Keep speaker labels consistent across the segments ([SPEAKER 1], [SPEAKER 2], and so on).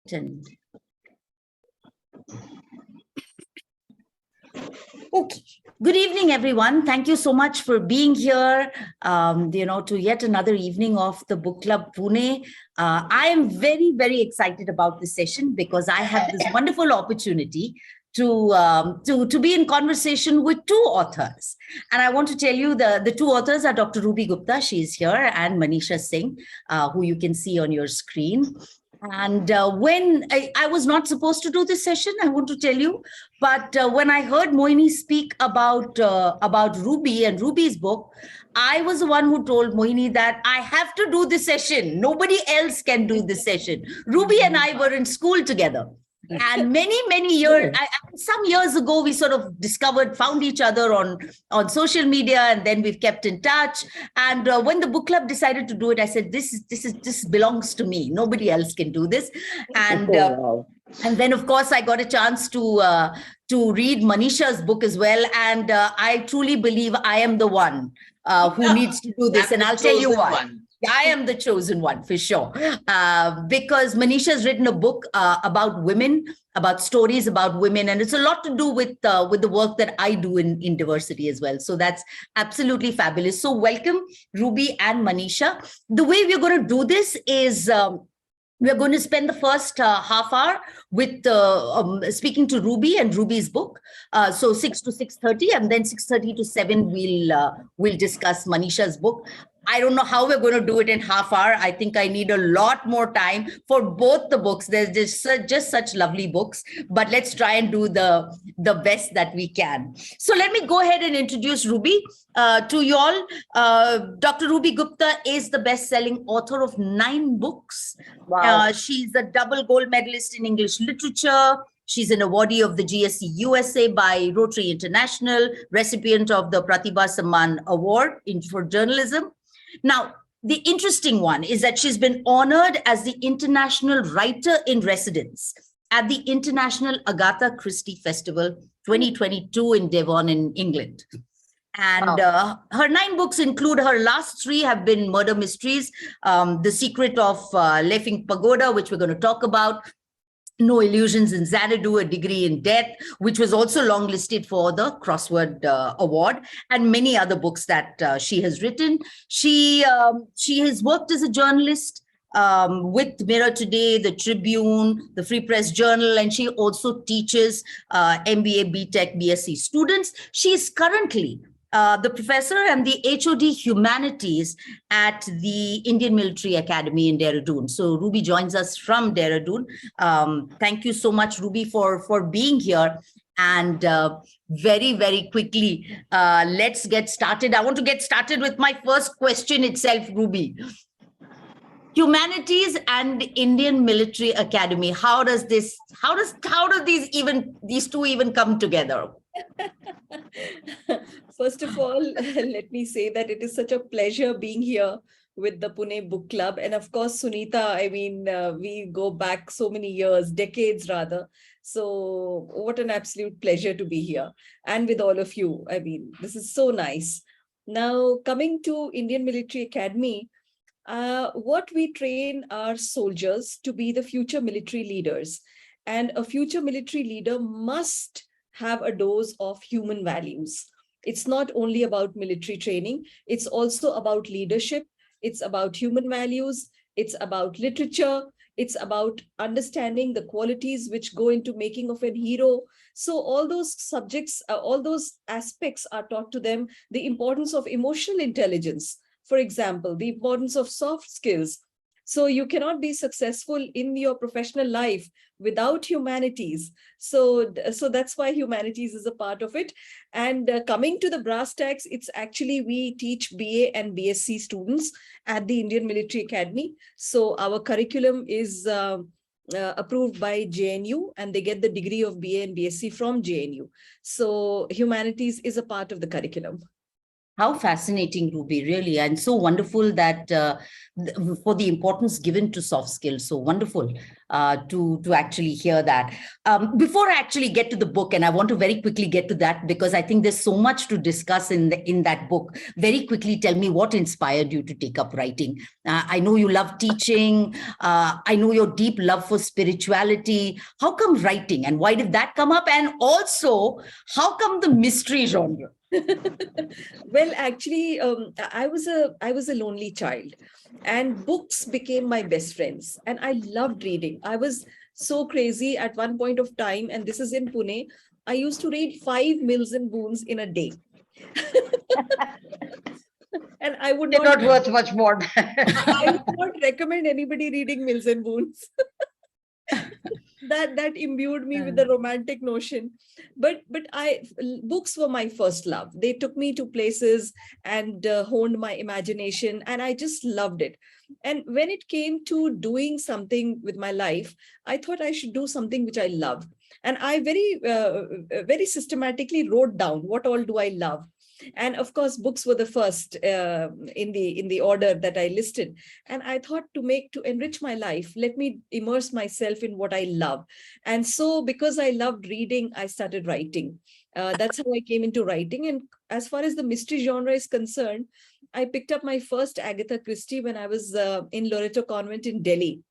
[SPEAKER 1] 10. Okay. Good evening, everyone. Thank you so much for being here, to yet another evening of the Book Club Pune. I am very, very excited about this session because I have this wonderful opportunity to be in conversation with two authors. And I want to tell you the two authors are Dr. Ruby Gupta, she's here, and Manisha Singh, who you can see on your screen. And when I was not supposed to do this session, I want to tell you, but when I heard Moini speak about Ruby and Ruby's book, I was the one who told Moini that I have to do this session. Nobody else can do this session. Ruby and I were in school together. And many years, some years ago, we sort of found each other on social media, and then we've kept in touch. And when the book club decided to do it, I said, this belongs to me. Nobody else can do this. And and then, of course, I got a chance to read Manisha's book as well. And I truly believe I am the one who needs to do this. And I'll tell you why. I am the chosen one for sure, because Manisha has written a book about women, about stories about women, and it's a lot to do with the work that I do in diversity as well. So that's absolutely fabulous. So welcome, Ruby and Manisha. The way we're going to do this is we're going to spend the first half hour with speaking to Ruby and Ruby's book. So 6 to 6:30, and then 6:30 to 7, we'll discuss Manisha's book. I don't know how we're going to do it in half hour. I think I need a lot more time for both the books. There's just such lovely books, but let's try and do the best that we can. So let me go ahead and introduce Ruby to you all. Dr. Ruby Gupta is the best-selling author of 9 books. Wow. She's a double gold medalist in English literature. She's an awardee of the GSC USA by Rotary International, recipient of the Pratibha Samman Award for journalism. Now, the interesting one is that she's been honored as the International Writer in Residence at the International Agatha Christie Festival 2022 in Devon in England. And her 9 books include, her last 3 have been murder mysteries, The Secret of Leifeng Pagoda, which we're going to talk about, No Illusions in Xanadu, A Degree in Death, which was also longlisted for the Crossword Award, and many other books that she has written. She has worked as a journalist with Mirror Today, the Tribune, the Free Press Journal, and she also teaches MBA, BTech, BSc students. She is currently the professor and the HOD Humanities at the Indian Military Academy in Dehradun. So Ruby joins us from Dehradun. Thank you so much, Ruby, for being here. And very, very quickly, let's get started. I want to get started with my first question itself, Ruby. Humanities and Indian Military Academy. How do these two even come together?
[SPEAKER 2] First of all, let me say that it is such a pleasure being here with the Pune Book Club. And of course, Sunita, I mean, we go back so many years, decades rather. So what an absolute pleasure to be here. And with all of you, I mean, this is so nice. Now, coming to Indian Military Academy, what we train our soldiers to be the future military leaders. And a future military leader must have a dose of human values. It's not only about military training, it's also about leadership, it's about human values, it's about literature, it's about understanding the qualities which go into making of a hero. So all those subjects, all those aspects are taught to them. The importance of emotional intelligence, for example, the importance of soft skills. So you cannot be successful in your professional life without humanities. So that's why humanities is a part of it. And coming to the brass tacks, it's actually, we teach BA and BSc students at the Indian Military Academy. So our curriculum is approved by JNU, and they get the degree of BA and BSc from JNU. So humanities is a part of the curriculum.
[SPEAKER 1] How fascinating, Ruby, really, and so wonderful that for the importance given to soft skills. So wonderful to actually hear that. Before I actually get to the book, and I want to very quickly get to that because I think there's so much to discuss in that book. Very quickly, tell me what inspired you to take up writing. I know you love teaching. I know your deep love for spirituality. How come writing, and why did that come up? And also, how come the mystery genre?
[SPEAKER 2] Well, actually, I was a lonely child, and books became my best friends, and I loved reading. I was so crazy at one point of time, and this is in Pune. I used to read 5 Mills and Boons in a day. And I would
[SPEAKER 1] They're
[SPEAKER 2] not,
[SPEAKER 1] not worth much more.
[SPEAKER 2] I would not recommend anybody reading Mills and Boons. That imbued me with the romantic notion. But books were my first love. They took me to places and honed my imagination, and I just loved it. And when it came to doing something with my life, I thought I should do something which I love. And I very systematically wrote down what all do I love. And of course, books were the first in the order that I listed. And I thought, to enrich my life, let me immerse myself in what I love. And so, because I loved reading, I started writing. That's how I came into writing. And as far as the mystery genre is concerned, I picked up my first Agatha Christie when I was in Loreto Convent in Delhi.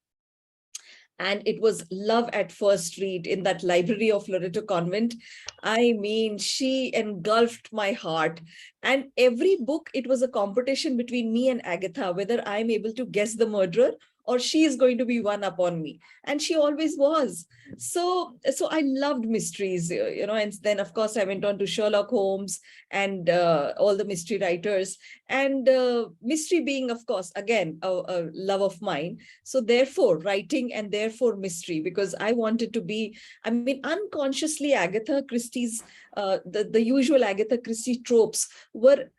[SPEAKER 2] And it was love at first read in that library of Loreto Convent. I mean, she engulfed my heart. And every book, it was a competition between me and Agatha, whether I'm able to guess the murderer or she is going to be one up on me. And she always was. So I loved mysteries, and then of course I went on to Sherlock Holmes and all the mystery writers. And mystery being, of course, again, a love of mine. So therefore, writing and therefore mystery, because I wanted to be, I mean, unconsciously, Agatha Christie's, the usual Agatha Christie tropes were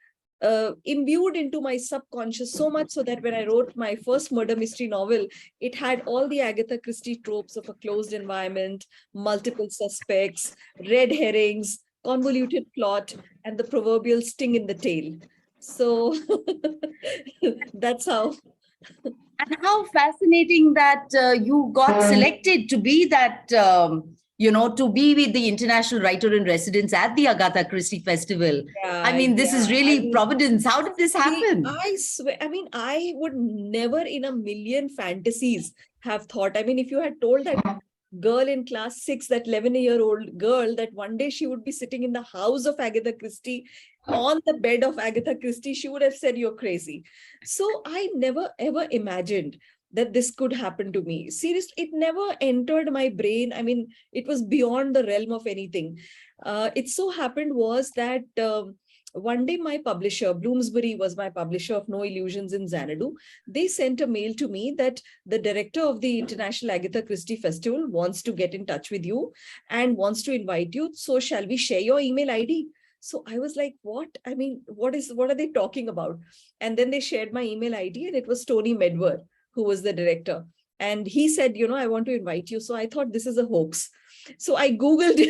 [SPEAKER 2] imbued into my subconscious so much so that when I wrote my first murder mystery novel, it had all the Agatha Christie tropes of a closed environment, multiple suspects, red herrings, convoluted plot, and the proverbial sting in the tail. So that's how.
[SPEAKER 1] And how fascinating that you got selected to be that, to be with the international writer in residence at the Agatha Christie Festival. I
[SPEAKER 2] Yeah,
[SPEAKER 1] mean, this is
[SPEAKER 2] yeah. I
[SPEAKER 1] really
[SPEAKER 2] mean,
[SPEAKER 1] providence. How did this
[SPEAKER 2] see,
[SPEAKER 1] happen?
[SPEAKER 2] I swear, I mean, I would never in a million fantasies have thought. I mean, if you had told that girl in class 6, that 11-year-old girl, that one day she would be sitting in the house of Agatha Christie, on the bed of Agatha Christie, she would have said, "You're crazy." So I never ever imagined that this could happen to me. Seriously, it never entered my brain. I mean, it was beyond the realm of anything. It so happened was that one day my publisher, Bloomsbury was my publisher of No Illusions in Xanadu. They sent a mail to me that the director of the International Agatha Christie Festival wants to get in touch with you and wants to invite you. So shall we share your email ID? So I was like, what? I mean, what are they talking about? And then they shared my email ID, and it was Tony Medwer, who was the director. And he said, I want to invite you. So I thought this is a hoax. So I Googled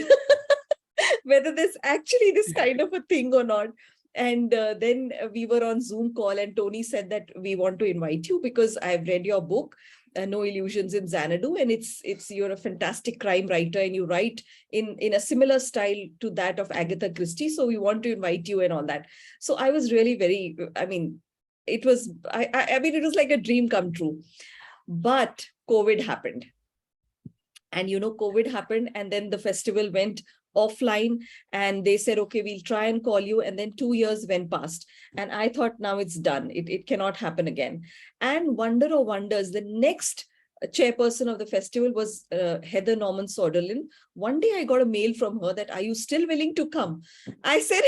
[SPEAKER 2] whether there's actually this kind of a thing or not. And then we were on Zoom call, and Tony said that we want to invite you because I've read your book, No Illusions in Xanadu, and it's you're a fantastic crime writer, and you write in a similar style to that of Agatha Christie. So we want to invite you and all that. So I was really very, I mean, I mean, it was like a dream come true. But COVID happened. And COVID happened, and then the festival went offline, and they said, okay, we'll try and call you. And then 2 years went past, and I thought, now it's done. It cannot happen again. And wonder of wonders, the next chairperson of the festival was Heather Norman Soderlin. One day I got a mail from her that, are you still willing to come? I said,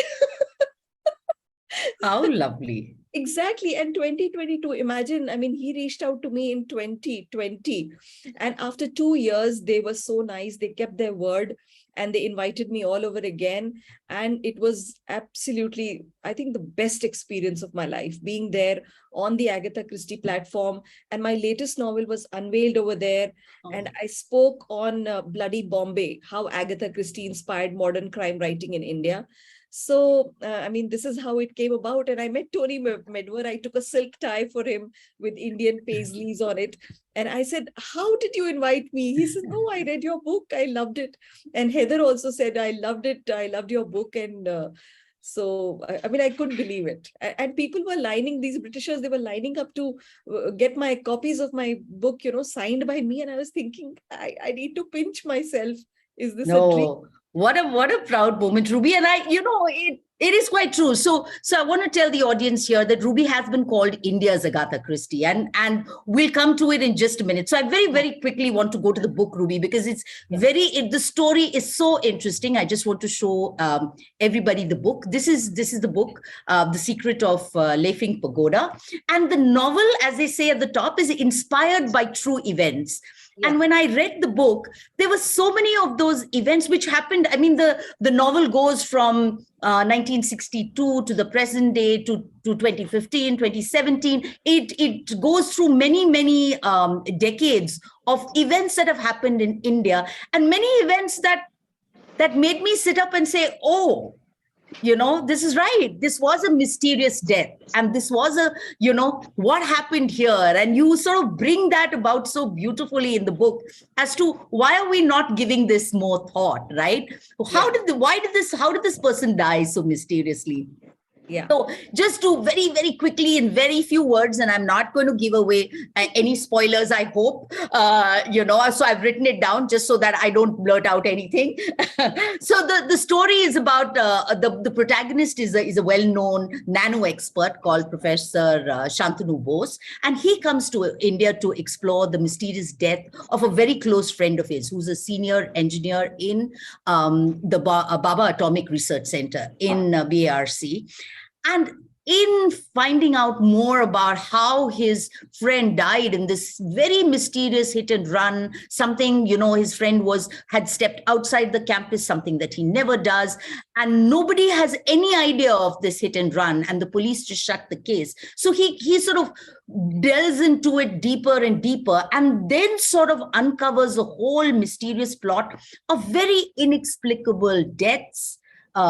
[SPEAKER 1] How lovely.
[SPEAKER 2] exactly. And 2022, imagine, I mean, he reached out to me in 2020. And after 2 years, they were so nice. They kept their word, and they invited me all over again. And it was absolutely, I think, the best experience of my life, being there on the Agatha Christie platform. And my latest novel was unveiled over there.
[SPEAKER 1] Oh.
[SPEAKER 2] And I spoke on Bloody Bombay, how Agatha Christie inspired modern crime writing in India. So, I mean, this is how it came about. And I met Tony Medwer. I took a silk tie for him with Indian paisleys on it. And I said, how did you invite me? He said, no, I read your book. I loved it. And Heather also said, I loved it. I loved your book. And so, I mean, I couldn't believe it. And people were lining, these Britishers, they were lining up to get my copies of my book, signed by me. And I was thinking, I need to pinch myself. Is this a dream?
[SPEAKER 1] No, what a proud moment, Ruby. And it is quite true. So I want to tell the audience here that Ruby has been called India's Agatha Christie, and we'll come to it in just a minute. So I very quickly want to go to the book, Ruby, because the story is so interesting. I just want to show everybody the book. This is the book, The Secret of Leifeng Pagoda, and the novel, as they say at the top, is inspired by true events. Yeah. And when I read the book, there were so many of those events which happened. I mean, the novel goes from 1962 to the present day to 2015, 2017. It goes through many decades of events that have happened in India, and many events that made me sit up and say, oh, this is right. This was a mysterious death. And this was what happened here? And you sort of bring that about so beautifully in the book as to why are we not giving this more thought, right? How did this person die so mysteriously? Yeah. So just to very quickly in very few words, and I'm not going to give away any spoilers, I hope, so I've written it down just so that I don't blurt out anything. So the story is about the protagonist is a well-known nano expert called Professor Shantanu Bose, and he comes to India to explore the mysterious death of a very close friend of his, who's a senior engineer in the Baba Atomic Research Center in BARC. And in finding out more about how his friend died in this very mysterious hit and run, something, his friend had stepped outside the campus, something that he never does. And nobody has any idea of this hit and run. And the police just shut the case. So he sort of delves into it deeper and deeper, and then sort of uncovers a whole mysterious plot of very inexplicable deaths,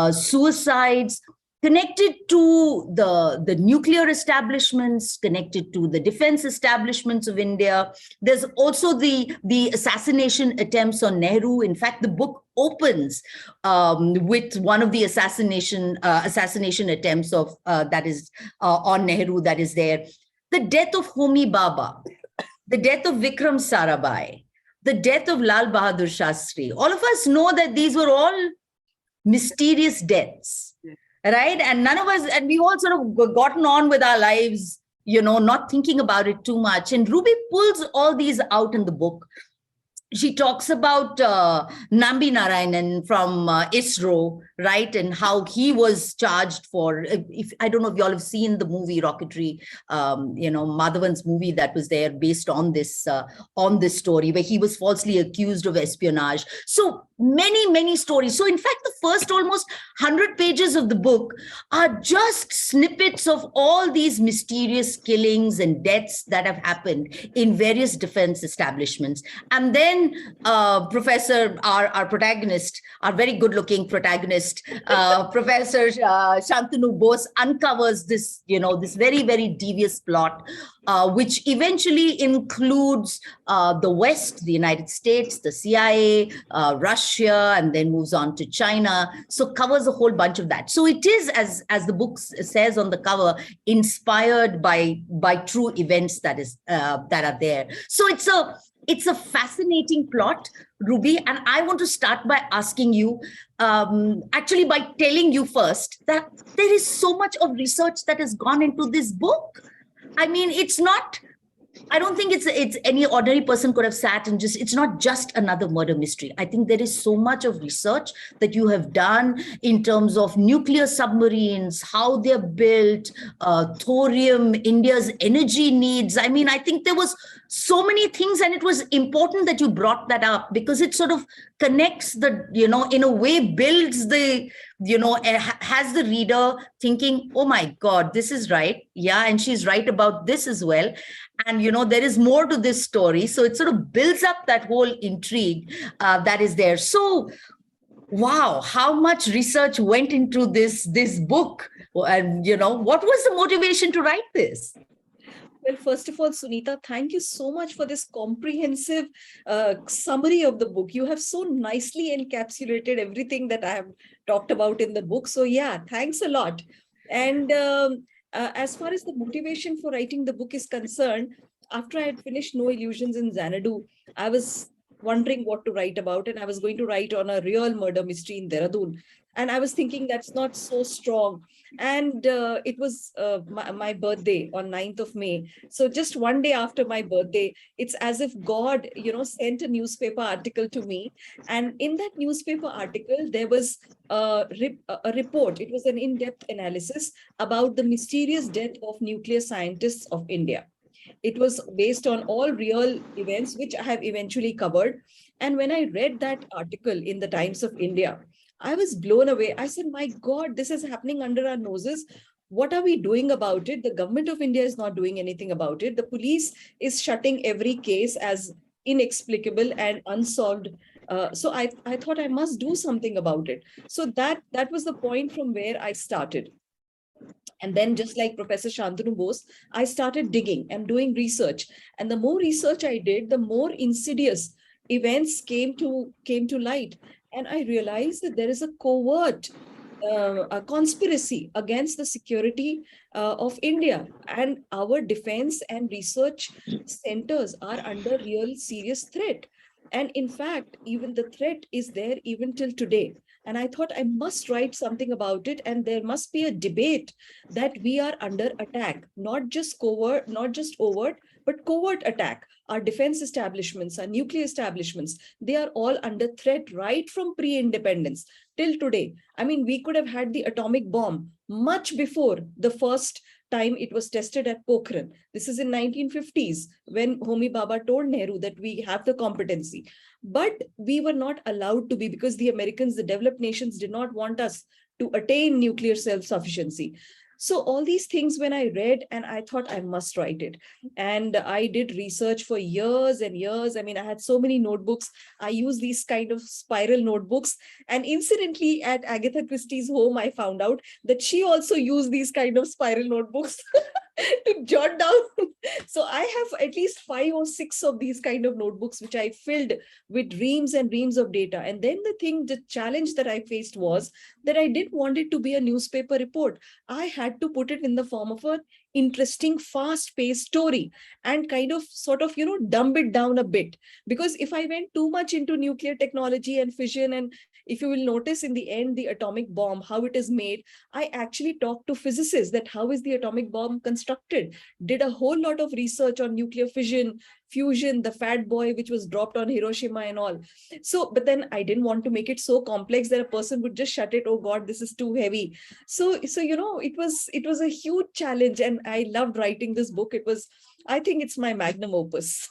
[SPEAKER 1] suicides, connected to the nuclear establishments, connected to the defense establishments of India. There's also the assassination attempts on Nehru. In fact, the book opens with one of the assassination attempts of that is on Nehru that is there. The death of Homi Bhabha, the death of Vikram Sarabhai, the death of Lal Bahadur Shastri. All of us know that these were all mysterious deaths. Right. And none of us, and we all sort of gotten on with our lives, not thinking about it too much. And Ruby pulls all these out in the book. She talks about Nambi Narayanan from ISRO, right? And how he was charged for, I don't know if you all have seen the movie Rocketry, Madhavan's movie that was there based on this story, where he was falsely accused of espionage. So many stories. So in fact, the first almost 100 pages of the book are just snippets of all these mysterious killings and deaths that have happened in various defense establishments. And then Professor, our protagonist, our very good-looking protagonist, Professor Shantanu Bose uncovers this, this very devious plot, which eventually includes the West, the United States, the CIA, Russia, and then moves on to China. So covers a whole bunch of that. So it is, as the book says on the cover, inspired by true events that are there. So it's a fascinating plot, Ruby, and I want to start by asking you, actually by telling you first that there is so much of research that has gone into this book. I mean, I don't think it's any ordinary person could have sat and it's not just another murder mystery. I think there is so much of research that you have done in terms of nuclear submarines, how they're built, thorium, India's energy needs. I mean, I think there was so many things, and it was important that you brought that up because it sort of connects in a way builds has the reader thinking, oh my God, this is right. Yeah. And she's right about this as well. And, there is more to this story. So it sort of builds up that whole intrigue that is there. So Wow, how much research went into this book? And what was the motivation to write this?
[SPEAKER 2] Well, first of all, Sunita, thank you so much for this comprehensive summary of the book. You have so nicely encapsulated everything that I have talked about in the book. So, yeah, thanks a lot. And as far as the motivation for writing the book is concerned, after I had finished No Illusions in Xanadu, I was wondering what to write about, and I was going to write on a real murder mystery in Dehradun. And I was thinking that's not so strong. And it was my birthday on 9th of May. So just one day after my birthday, it's as if God, sent a newspaper article to me. And in that newspaper article, there was a report. It was an in-depth analysis about the mysterious death of nuclear scientists of India. It was based on all real events, which I have eventually covered. And when I read that article in the Times of India, I was blown away. I said, my God, this is happening under our noses. What are we doing about it? The government of India is not doing anything about it. The police is shutting every case as inexplicable and unsolved. So I thought I must do something about it. So that was the point from where I started. And then, just like Professor Shantanu Bose, I started digging and doing research. And the more research I did, the more insidious events came to light. And I realized that there is a covert a conspiracy against the security of India. And our defense and research centers are under real serious threat. And in fact, even the threat is there even till today. And I thought I must write something about it. And there must be a debate that we are under attack, not just covert, not just overt, but covert attack. Our defense establishments, our nuclear establishments, they are all under threat right from pre-independence till today. I mean, we could have had the atomic bomb much before the first time it was tested at Pokhran. This is in 1950s when Homi Bhabha told Nehru that we have the competency. But we were not allowed to be, because the Americans, the developed nations, did not want us to attain nuclear self-sufficiency. So all these things, when I read, and I thought I must write it. And I did research for years and years. I mean, I had so many notebooks. I use these kind of spiral notebooks. And incidentally, at Agatha Christie's home, I found out that she also used these kind of spiral notebooks to jot down. So I have at least 5 or 6 of these kind of notebooks, which I filled with reams and reams of data. And then the challenge that I faced was that I didn't want it to be a newspaper report. I had to put it in the form of an interesting, fast-paced story and kind of sort of, dumb it down a bit. Because if I went too much into nuclear technology and fission, and if you will notice in the end, the atomic bomb, how it is made, I actually talked to physicists that how is the atomic bomb constructed, did a whole lot of research on nuclear fission, fusion, the fat boy, which was dropped on Hiroshima and all. So, but then I didn't want to make it so complex that a person would just shut it. Oh God, this is too heavy. So it was a huge challenge, and I loved writing this book. I think it's my magnum opus.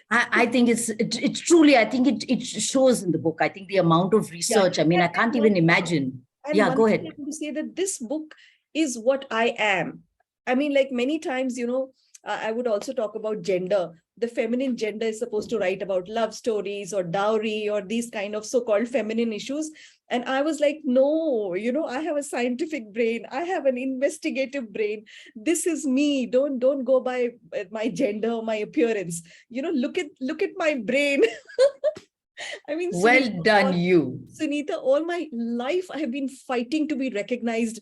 [SPEAKER 1] I think it's truly, I think it shows in the book. I think the amount of research, I mean, I can't even imagine. Yeah, go ahead.
[SPEAKER 2] I want to say that this book is what I am. I mean, like many times, I would also talk about gender. The feminine gender is supposed to write about love stories or dowry or these kind of so-called feminine issues. And I was like, no, I have a scientific brain. I have an investigative brain. This is me. Don't go by my gender or my appearance. Look at my brain. I mean,
[SPEAKER 1] well done,
[SPEAKER 2] Sunita, all my life I have been fighting to be recognized,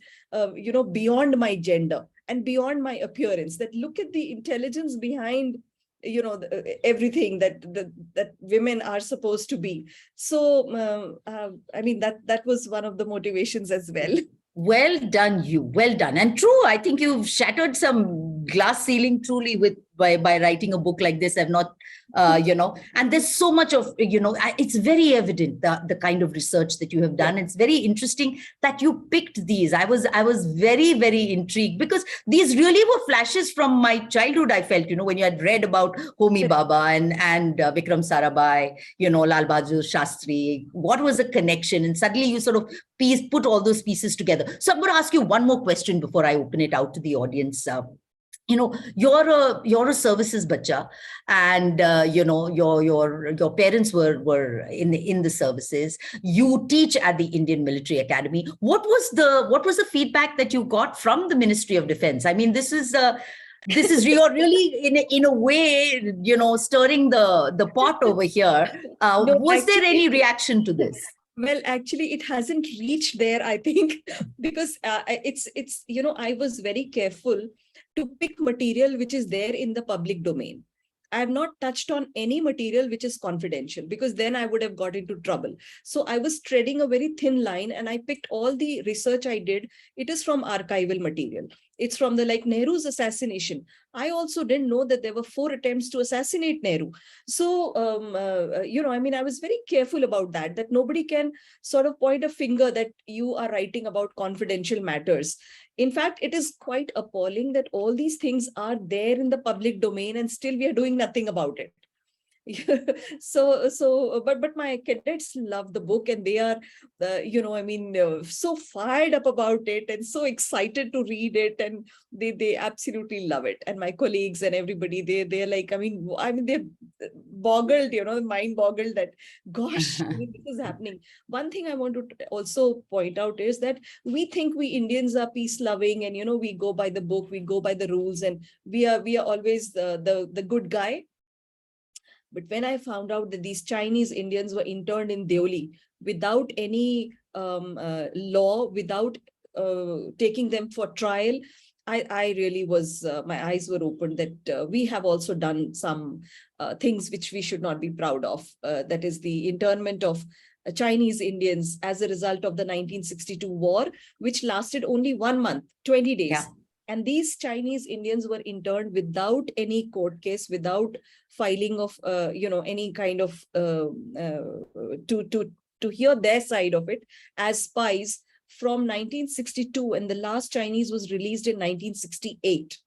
[SPEAKER 2] beyond my gender and beyond my appearance. That look at the intelligence behind, everything that women are supposed to be. So, I mean, that was one of the motivations as well.
[SPEAKER 1] Well done, well done. And true, I think you've shattered some glass ceiling truly by writing a book like this. I've not, and there's so much of, it's very evident the kind of research that you have done. It's very interesting that you picked these. I was very, very intrigued because these really were flashes from my childhood. I felt, when you had read about Homi Bhabha and Vikram Sarabhai, Lal Bahadur Shastri, what was the connection? And suddenly you sort of put all those pieces together. So I'm going to ask you one more question before I open it out to the audience. you're a services bacha, and your parents were in the services. You teach at the Indian Military Academy. What was the feedback that you got from the Ministry of Defense? I mean, this is you're really in a way, stirring the pot over here.
[SPEAKER 2] No,
[SPEAKER 1] Was there
[SPEAKER 2] actually,
[SPEAKER 1] any reaction to this?
[SPEAKER 2] well, actually, it hasn't reached there, I think, because I was very careful to pick material which is there in the public domain. I have not touched on any material which is confidential, because then I would have got into trouble. So I was treading a very thin line, and I picked all the research I did. It is from archival material. It's from the like Nehru's assassination. I also didn't know that there were 4 attempts to assassinate Nehru. So, I mean, I was very careful about that nobody can sort of point a finger that you are writing about confidential matters. In fact, it is quite appalling that all these things are there in the public domain and still we are doing nothing about it. But my cadets love the book, and they are so fired up about it and so excited to read it, and they absolutely love it. And my colleagues and everybody, they're like, they're boggled, mind boggled that, gosh, this is happening. One thing I want to also point out is that we think we Indians are peace loving, and we go by the book, we go by the rules, and we are always the good guy. But when I found out that these Chinese Indians were interned in Deoli without any law, without taking them for trial, I really was, my eyes were opened that we have also done some things which we should not be proud of. That is the internment of Chinese Indians as a result of the 1962 war, which lasted only 1 month, 20 days.
[SPEAKER 1] Yeah.
[SPEAKER 2] And these Chinese Indians were interned without any court case, without filing of, any kind of to hear their side of it as spies from 1962, and the last Chinese was released in 1968.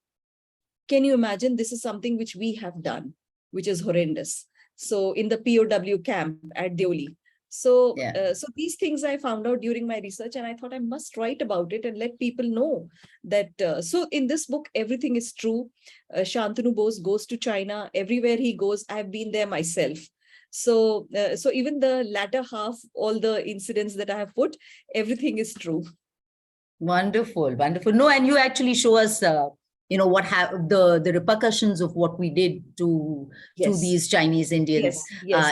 [SPEAKER 2] Can you imagine? This is something which we have done, which is horrendous. So in the POW camp at Deoli. So, so these things I found out during my research, and I thought I must write about it and let people know that. So in this book, everything is true. Shantanu Bose goes to China. Everywhere he goes, I've been there myself. So, so even the latter half, all the incidents that I have put, everything is true.
[SPEAKER 1] Wonderful, wonderful. No, and you actually show us, what the repercussions of what we did to these Chinese Indians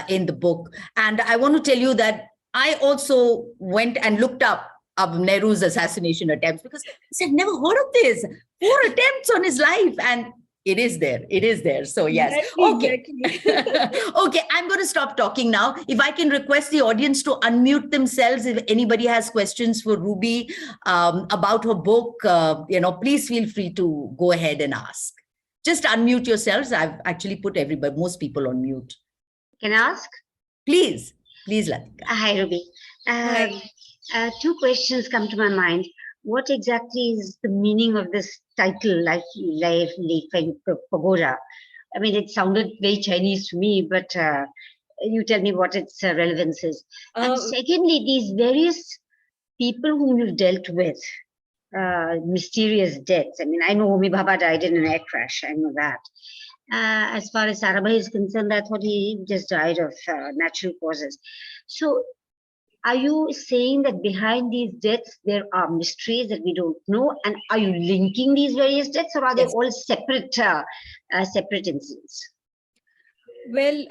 [SPEAKER 1] in the book. And I want to tell you that I also went and looked up Nehru's assassination attempts, because I said, never heard of this. 4 attempts on his life, and it is there. It is there. So yes.
[SPEAKER 2] Exactly.
[SPEAKER 1] Okay, I'm going to stop talking now. If I can request the audience to unmute themselves, if anybody has questions for Ruby about her book, please feel free to go ahead and ask. Just unmute yourselves. I've actually put most people on mute.
[SPEAKER 3] Can I ask?
[SPEAKER 1] Please, Latika.
[SPEAKER 3] Hi, Ruby.
[SPEAKER 2] Hi.
[SPEAKER 3] 2 questions come to my mind. What exactly is the meaning of this title, Leifeng Pagoda? I mean, it sounded very Chinese to me, but you tell me what its relevance is. And secondly, these various people whom you've dealt with, mysterious deaths. I mean, I know Homi Bhabha died in an air crash. I know that. As far as Sarabhai is concerned, I thought he just died of natural causes. So, are you saying that behind these deaths, there are mysteries that we don't know? And are you linking these various deaths, or are they all separate incidents?
[SPEAKER 2] Well,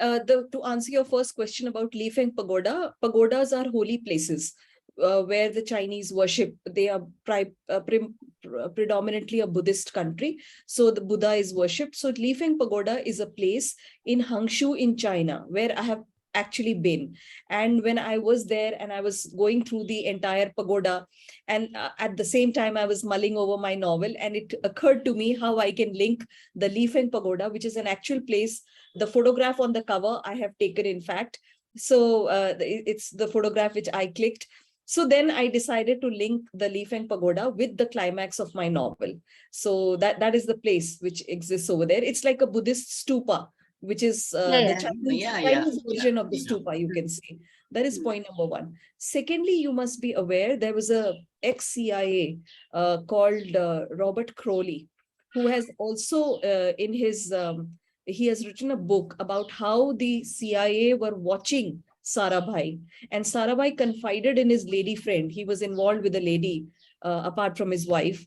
[SPEAKER 2] to answer your first question about Leifeng Pagoda, pagodas are holy places where the Chinese worship. They are predominantly a Buddhist country. So the Buddha is worshipped. So Leifeng Pagoda is a place in Hangshu in China where I have actually been. And when I was there and I was going through the entire pagoda, and at the same time I was mulling over my novel, and it occurred to me how I can link the Leifeng Pagoda, which is an actual place. The photograph on the cover I have taken, in fact. So it's the photograph which I clicked. So then I decided to link the Leifeng Pagoda with the climax of my novel. So that is the place which exists over there. It's like a Buddhist stupa, which is the Chinese version of the stupa, you can say. That is point number 1. Secondly, you must be aware there was a ex-CIA called Robert Crowley, who has also he has written a book about how the CIA were watching Sarabhai, and Sarabhai confided in his lady friend. He was involved with a lady apart from his wife,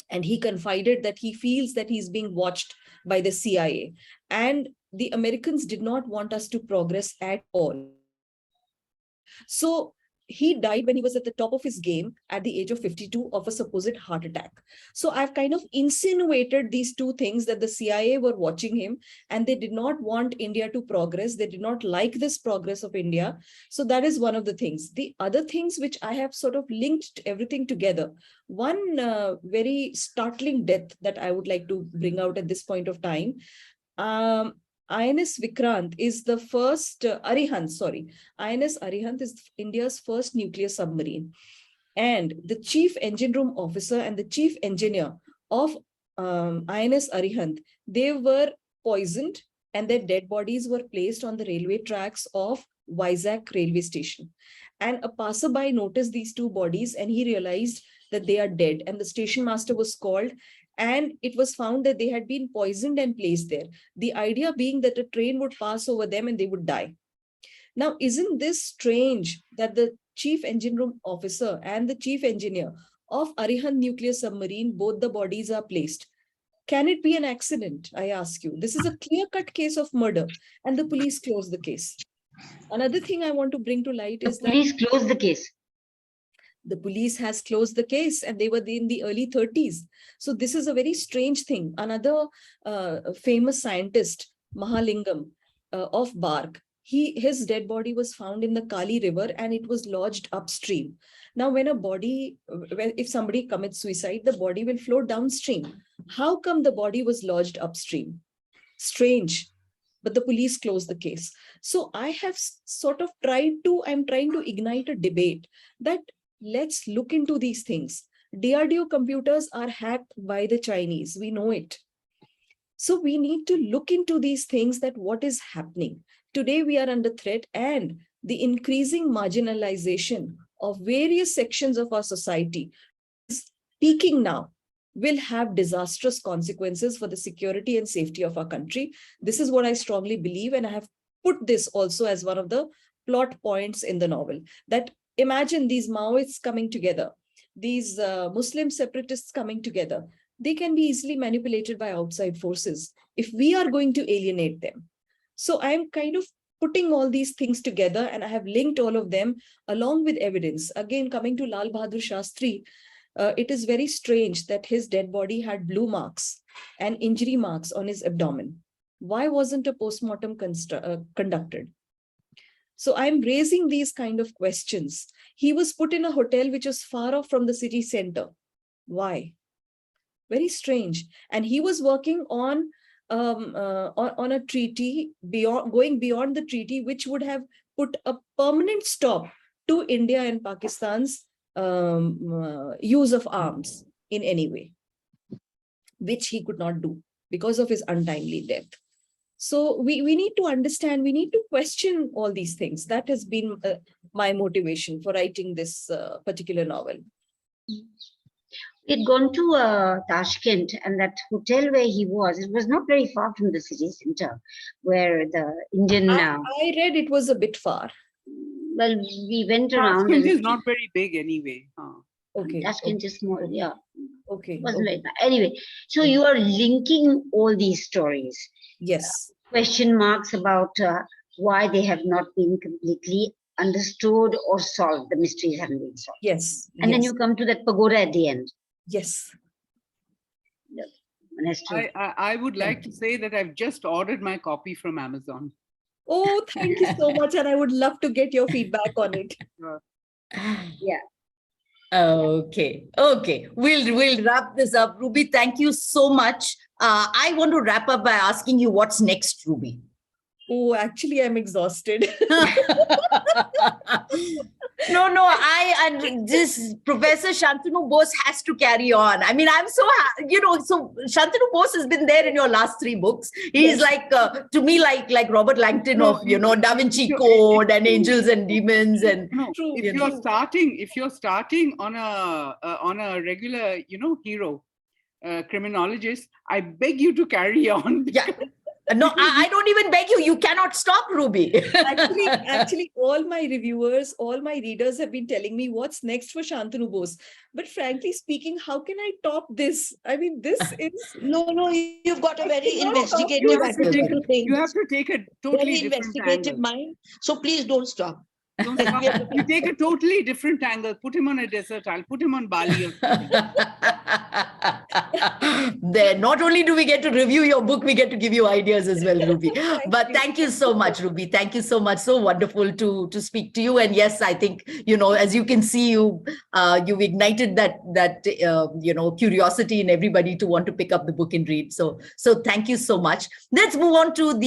[SPEAKER 2] and he confided that he feels that he's being watched by the CIA, and the Americans did not want us to progress at all. So he died when he was at the top of his game at the age of 52 of a supposed heart attack. So I've kind of insinuated these two things, that the CIA were watching him and they did not want India to progress. They did not like this progress of India. So that is one of the things. The other things which I have sort of linked everything together. One very startling death that I would like to bring out at this point of time. INS Vikrant is the first, Arihant, sorry. INS Arihant is India's first nuclear submarine. And the chief engine room officer and the chief engineer of INS Arihant, they were poisoned and their dead bodies were placed on the railway tracks of Vizag railway station. And a passerby noticed these two bodies and he realized that they are dead. And the station master was called, and it was found that they had been poisoned and placed there. The idea being that a train would pass over them and they would die. Now, isn't this strange that the chief engine room officer and the chief engineer of Arihant nuclear submarine, both the bodies are placed? Can it be an accident? I ask you. This is a clear-cut case of murder, and the police closed the case. Another thing I want to bring to light is that
[SPEAKER 3] the police closed the case.
[SPEAKER 2] The police has closed the case, and they were in the early 30s. So this is a very strange thing. Another famous scientist, Mahalingam of Bark, his dead body was found in the Kali River and it was lodged upstream. Now, if somebody commits suicide, the body will float downstream. How come the body was lodged upstream? Strange. But the police closed the case. So I have sort of I'm trying to ignite a debate that let's look into these things. DRDO computers are hacked by the Chinese. We know it. So we need to look into these things, that what is happening. Today we are under threat, and the increasing marginalization of various sections of our society is peaking now, will have disastrous consequences for the security and safety of our country. This is what I strongly believe, and I have put this also as one of the plot points in the novel, that imagine these Maoists coming together, these Muslim separatists coming together. They can be easily manipulated by outside forces if we are going to alienate them. So I'm kind of putting all these things together, and I have linked all of them along with evidence. Again, coming to Lal Bahadur Shastri, it is very strange that his dead body had blue marks and injury marks on his abdomen. Why wasn't a postmortem conducted? So I'm raising these kind of questions. He was put in a hotel which was far off from the city center. Why? Very strange. And he was working on a treaty going beyond the treaty, which would have put a permanent stop to India and Pakistan's use of arms in any way, which he could not do because of his untimely death. So we need to understand, we need to question all these things. That has been my motivation for writing this particular novel.
[SPEAKER 3] We had gone to Tashkent, and that hotel where he was, it was not very far from the city center, where the Indian...
[SPEAKER 2] I read it was a bit far.
[SPEAKER 3] Well, we went around.
[SPEAKER 4] Tashkent is not very big anyway.
[SPEAKER 2] Okay.
[SPEAKER 3] Tashkent is small, yeah.
[SPEAKER 2] Okay.
[SPEAKER 3] It wasn't very bad. Anyway, so you are linking all these stories.
[SPEAKER 2] Yes.
[SPEAKER 3] Question marks about why they have not been completely understood or solved. The mysteries haven't been solved.
[SPEAKER 2] Yes.
[SPEAKER 3] And then you come to that pagoda at the end.
[SPEAKER 2] Yes.
[SPEAKER 4] I would like to say that I've just ordered my copy from Amazon.
[SPEAKER 2] Oh, thank you so much. And I would love to get your feedback on it.
[SPEAKER 3] Yeah.
[SPEAKER 1] Okay. We'll wrap this up. Ruby, thank you so much. I want to wrap up by asking you what's next, Ruby.
[SPEAKER 2] Oh, actually, I'm exhausted.
[SPEAKER 1] No, this Professor Shantanu Bose has to carry on. I mean, I'm so, so Shantanu Bose has been there in your last 3 books. He's like, to me, like Robert Langton of, Da Vinci Code and Angels and Demons. And
[SPEAKER 4] true. If you're starting on a regular, hero, criminologist, I beg you to carry on.
[SPEAKER 1] Yeah. No, I don't even beg you. You cannot stop, Ruby.
[SPEAKER 2] Actually, all my reviewers, all my readers have been telling me what's next for Shantanu Bose. But frankly speaking, how can I top this? I mean, this is
[SPEAKER 5] No, you've got a very
[SPEAKER 2] cannot stop
[SPEAKER 5] investigative
[SPEAKER 2] this.
[SPEAKER 5] attitude to
[SPEAKER 4] You
[SPEAKER 5] things.
[SPEAKER 4] have to take a totally
[SPEAKER 5] Very
[SPEAKER 4] different
[SPEAKER 5] investigative
[SPEAKER 4] angle.
[SPEAKER 5] mind. So please don't stop.
[SPEAKER 4] Don't
[SPEAKER 5] Like,
[SPEAKER 4] stop.
[SPEAKER 5] we are
[SPEAKER 4] You take a totally different angle. Put him on a desert island. Put him on Bali or something.
[SPEAKER 1] There, not only do we get to review your book, we get to give you ideas as well, Ruby. But
[SPEAKER 2] you.
[SPEAKER 1] thank you so much, Ruby. Thank you so much. So wonderful to speak to you. And yes, I think, as you can see, you've ignited that curiosity in everybody to want to pick up the book and read. So thank you so much. Let's move on to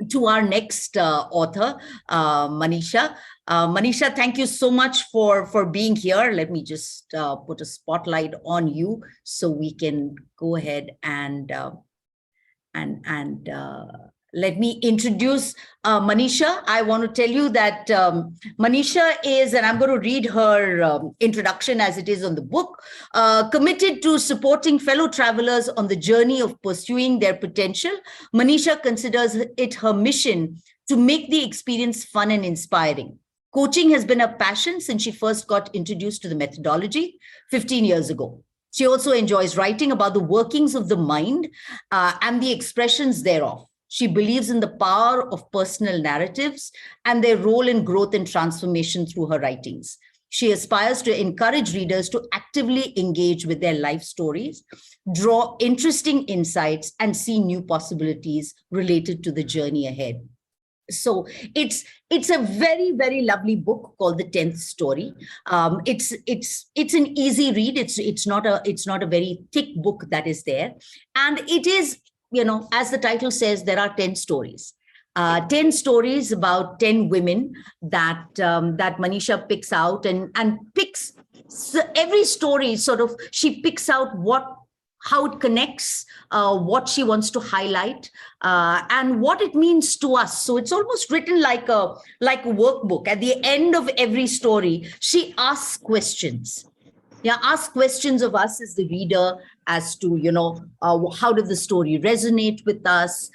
[SPEAKER 1] to our next author, Manisha. Manisha, thank you so much for being here. Let me just put a spotlight on you so we can go ahead and let me introduce Manisha. I want to tell you that Manisha is, and I'm going to read her introduction as it is on the book, committed to supporting fellow travelers on the journey of pursuing their potential. Manisha considers it her mission to make the experience fun and inspiring. Coaching has been a passion since she first got introduced to the methodology 15 years ago. She also enjoys writing about the workings of the mind and the expressions thereof. She believes in the power of personal narratives and their role in growth and transformation through her writings. She aspires to encourage readers to actively engage with their life stories, draw interesting insights, and see new possibilities related to the journey ahead. So it's a very, very lovely book called The 10th Story. It's an easy read. It's not a very thick book that is there, and it is, as the title says, there are 10 stories. 10 stories about 10 women that Manisha picks out and picks, so every story sort of, she picks out how it connects, what she wants to highlight, and what it means to us. So it's almost written like a workbook. At the end of every story, she asks questions. Yeah, ask questions of us as the reader as to, how did the story resonate with us?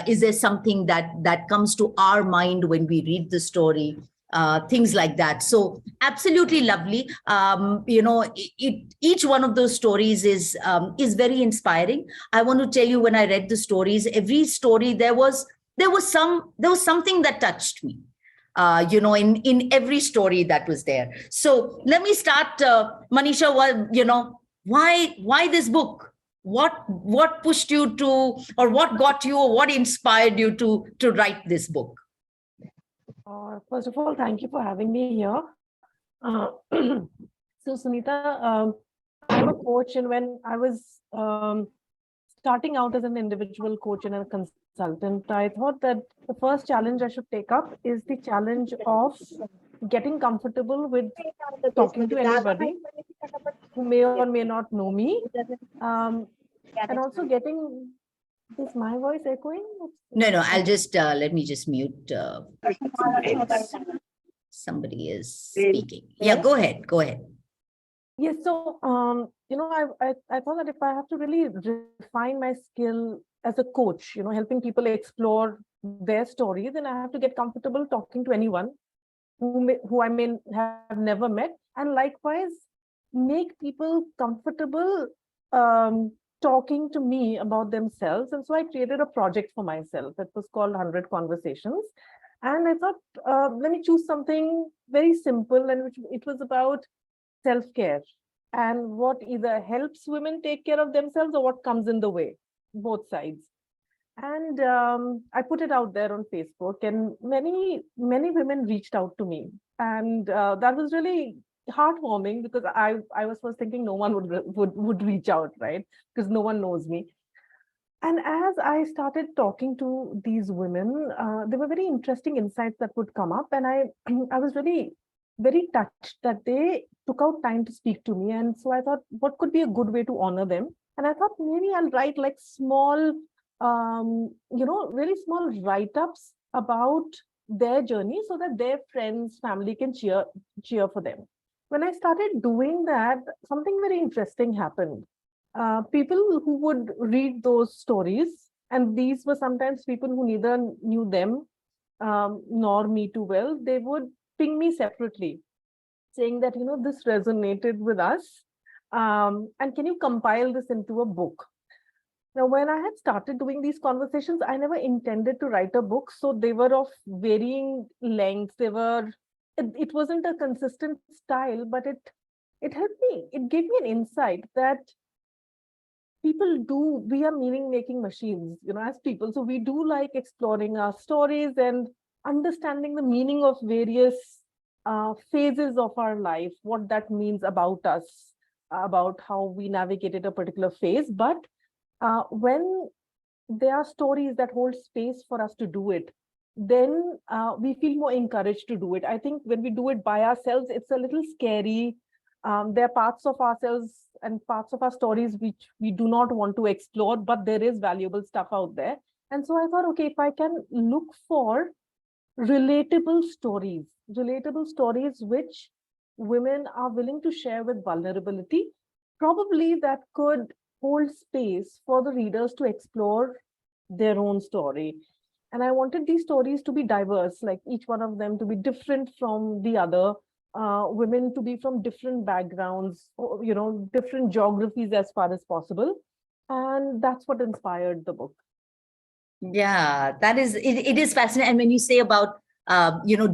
[SPEAKER 1] Is there something that comes to our mind when we read the story? Things like that. So absolutely lovely. Each one of those stories is very inspiring. I want to tell you, when I read the stories, every story there was something that touched me. In every story that was there. So let me start, Manisha. Why this book? What pushed you to, or what got you, or what inspired you to write this book?
[SPEAKER 6] First of all, thank you for having me here. So, Sunita, I'm a coach, and when I was starting out as an individual coach and a consultant, I thought that the first challenge I should take up is the challenge of getting comfortable with talking to anybody who may or may not know me, and also getting. Is my voice echoing?
[SPEAKER 1] No, I'll just let me just mute. Somebody is speaking. Yeah, go ahead.
[SPEAKER 6] Yes, so I thought that if I have to really refine my skill as a coach, helping people explore their stories, then I have to get comfortable talking to anyone who I may have never met, and likewise make people comfortable talking to me about themselves. And so I created a project for myself that was called 100 Conversations. And I thought, let me choose something very simple, and which it was about self-care and what either helps women take care of themselves or what comes in the way, both sides. And I put it out there on Facebook, and many women reached out to me, and that was really heartwarming, because I was first thinking no one would reach out, right? Because no one knows me. And as I started talking to these women, there were very interesting insights that would come up, and I was really very touched that they took out time to speak to me. And so I thought, what could be a good way to honor them? And I thought maybe I'll write like small, really small write-ups about their journey, so that their friends, family can cheer for them. When I started doing that, something very interesting happened. people who would read those stories, and these were sometimes people who neither knew them nor me too well, they would ping me separately saying that, this resonated with us. And can you compile this into a book? Now, when I had started doing these conversations, I never intended to write a book. So they were of varying lengths. It wasn't a consistent style, but it helped me. It gave me an insight that we are meaning making machines, as people. So we do like exploring our stories and understanding the meaning of various phases of our life, what that means about us, about how we navigated a particular phase. But when there are stories that hold space for us to do it, then we feel more encouraged to do it. I think when we do it by ourselves, it's a little scary. There are parts of ourselves and parts of our stories which we do not want to explore, but there is valuable stuff out there. And so I thought, okay, if I can look for relatable stories which women are willing to share with vulnerability, probably that could hold space for the readers to explore their own story. And I wanted these stories to be diverse, like each one of them to be different from the other, women to be from different backgrounds, different geographies as far as possible. And that's what inspired the book.
[SPEAKER 1] Yeah, it is fascinating. And when you say about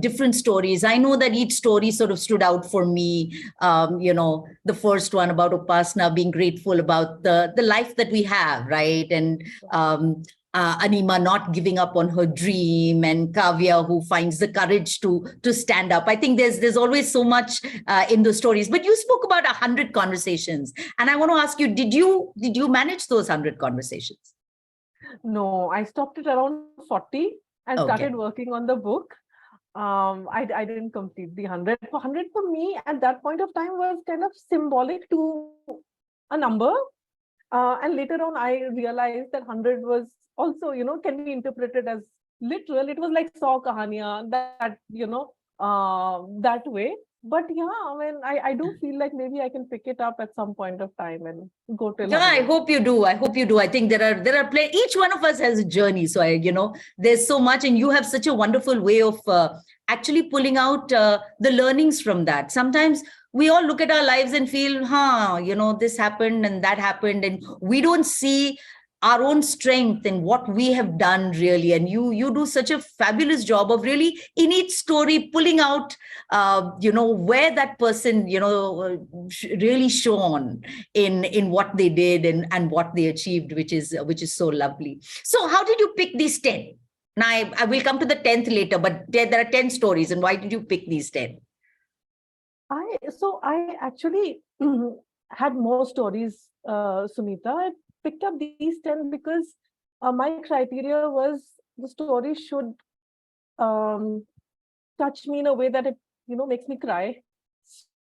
[SPEAKER 1] different stories, I know that each story sort of stood out for me. The first one about Upasna being grateful about the life that we have, right? And Anima not giving up on her dream, and Kavya who finds the courage to stand up. I think there's always so much in those stories. But you spoke about 100 conversations, and I want to ask you, did you manage those 100 conversations?
[SPEAKER 6] No, I stopped at around 40 and started working on the book. I didn't complete the 100. 100 for me at that point of time was kind of symbolic to a number. And later on, I realized that 100 was also, can be interpreted as literal. It was like 100 kahaniyan, that way. But yeah, I do feel like maybe I can pick it up at some point of time and go till 100.
[SPEAKER 1] Yeah, I hope you do. I think there are each one of us has a journey. So there's so much, and you have such a wonderful way of actually pulling out the learnings from that. Sometimes we all look at our lives and feel, this happened and that happened, and we don't see our own strength and what we have done really. And you do such a fabulous job of really in each story pulling out where that person really shone in what they did and what they achieved, which is so lovely. So how did you pick these 10? Now I will come to the 10th later, but there are 10 stories, and why did you pick these 10?
[SPEAKER 6] I actually had more stories, Sunita. I picked up these 10 because my criteria was the story should touch me in a way that it, makes me cry.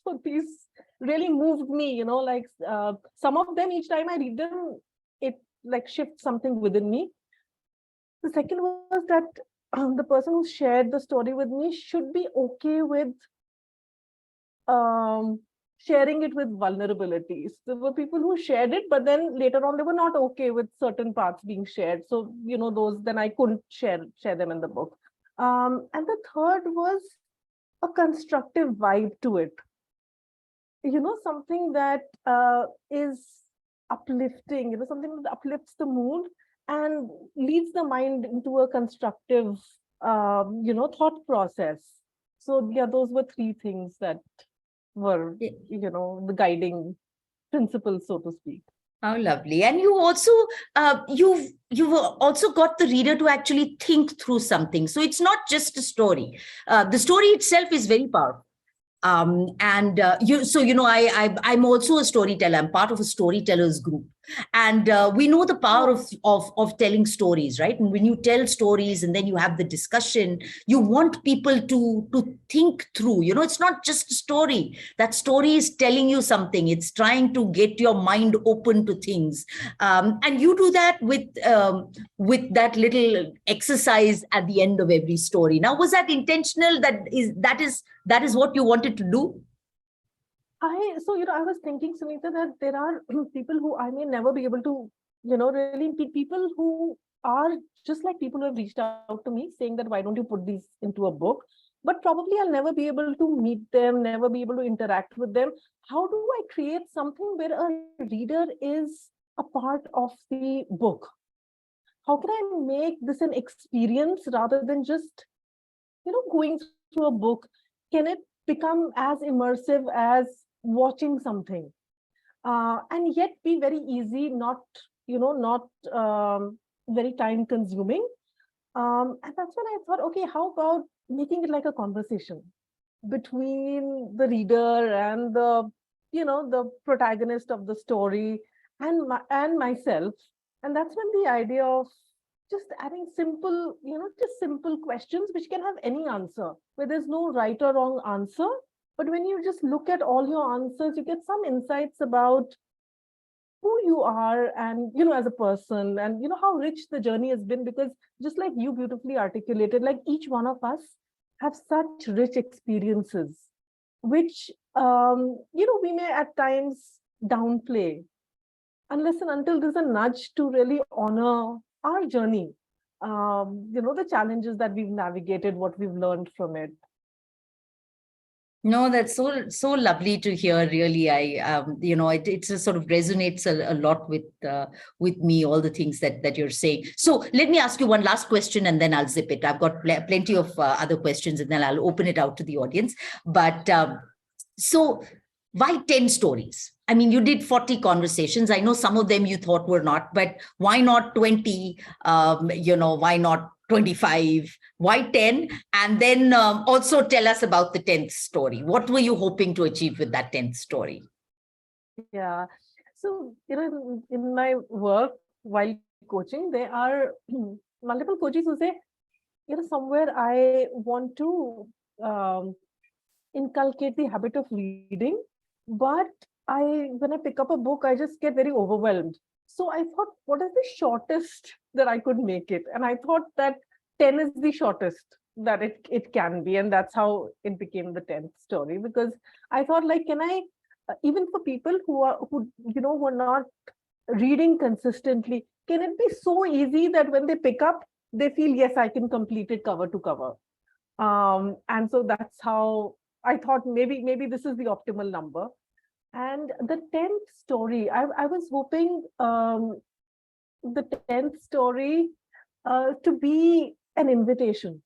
[SPEAKER 6] So these really moved me, like some of them, each time I read them, it like shifts something within me. The second was that the person who shared the story with me should be okay with sharing it with vulnerabilities. There were people who shared it, but then later on they were not okay with certain parts being shared. So, those, then I couldn't share them in the book. And the third was a constructive vibe to it. Something that is uplifting, something that uplifts the mood and leads the mind into a constructive, thought process. So yeah, those were three things that were, the guiding principles, so to speak.
[SPEAKER 1] How lovely. And you also, you've also got the reader to actually think through something. So it's not just a story. The story itself is very powerful. I'm also a storyteller. I'm part of a storytellers group, and we know the power of telling stories, right? And when you tell stories and then you have the discussion, you want people to think through. It's not just a story. That story is telling you something. It's trying to get your mind open to things, and you do that with that little exercise at the end of every story. Now, was that intentional? That is what you wanted to do?
[SPEAKER 6] I was thinking, Sunita, that there are people who I may never be able to, really people who are just like people who have reached out to me saying that, why don't you put these into a book? But probably I'll never be able to meet them, never be able to interact with them. How do I create something where a reader is a part of the book? How can I make this an experience rather than just, going through a book? Can it become as immersive as watching something? And yet be very easy, not very time consuming. And that's when I thought, okay, how about making it like a conversation between the reader and the protagonist of the story and myself. And that's when the idea of just adding just simple questions which can have any answer, where there's no right or wrong answer. But when you just look at all your answers, you get some insights about who you are and, as a person, and, how rich the journey has been. Because just like you beautifully articulated, like each one of us have such rich experiences, which, we may at times downplay unless and until there's a nudge to really honor our journey, the challenges that we've navigated, what we've learned from it.
[SPEAKER 1] No, that's so lovely to hear. Really, it just sort of resonates a lot with me. All the things that you're saying. So let me ask you one last question, and then I'll zip it. I've got plenty of other questions, and then I'll open it out to the audience. But so, why 10 stories? I mean, you did 40 conversations. I know some of them you thought were not, but why not 20? Why not 25? Why 10? And then also tell us about the 10th story. What were you hoping to achieve with that 10th story?
[SPEAKER 6] Yeah. So, in my work while coaching, there are multiple coaches who say, somewhere I want to inculcate the habit of reading, but when I pick up a book, I just get very overwhelmed. So I thought, what is the shortest that I could make it? And I thought that 10 is the shortest that it can be. And that's how it became the 10th story, because I thought, like, can I, even for people who are not reading consistently, can it be so easy that when they pick up, they feel, yes, I can complete it cover to cover. And so that's how I thought maybe this is the optimal number. And the 10th story, I was hoping the 10th story to be an invitation